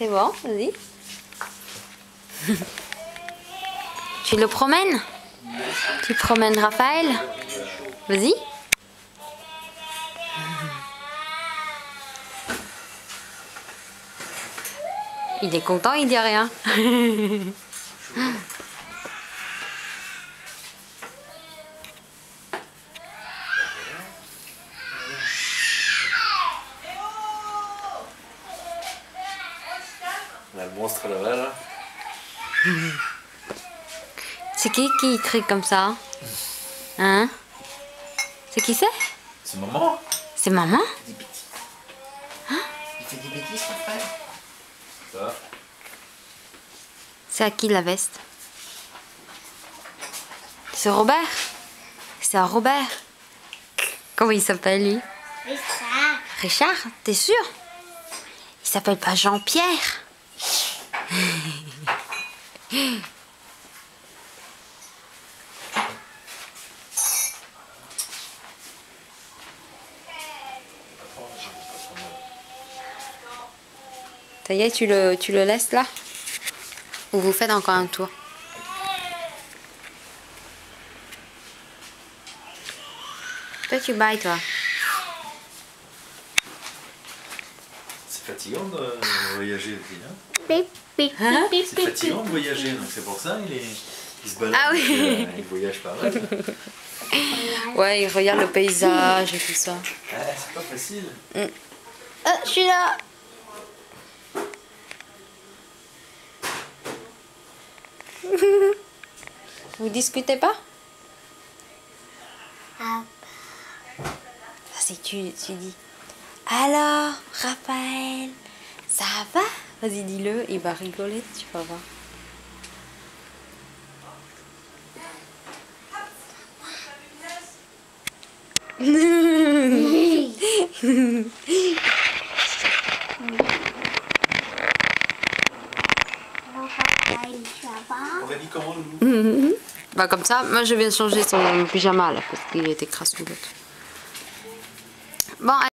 C'est bon, vas-y. Tu le promènes? Tu promènes Raphaël? Vas-y. Il est content, il dit rien. On a le monstre là-bas, là. C'est qui crie comme ça? Hein? C'est qui c'est? C'est maman. C'est maman? Des bêtises. Hein? Il fait des bêtises, ton frère. Ça. C'est à qui la veste? C'est Robert? C'est à Robert. Comment il s'appelle lui? Richard. Richard? T'es sûr? Il s'appelle pas Jean-Pierre? Ça y est, tu le laisses là? Ou vous faites encore un tour? Toi, tu bailles, toi. C'est fatigant de voyager aussi, hein? Pip, pip, Hein? pip, C'est pip, fatigant de pip. voyager, donc c'est pour ça il se balade. Ah oui. Il voyage pas mal. Ouais, il regarde le paysage et tout ça. C'est pas facile. Je suis là. Vous discutez pas? Ah, C'est tu dis. Alors, Raphaël, ça va? Vas-y, dis-le, il va rigoler, tu vas voir. alors, Raphaël, ça va? On va dire comment, Loulou? Bah comme ça, moi je viens de changer son pyjama là parce qu'il était crassoulotte. Bon.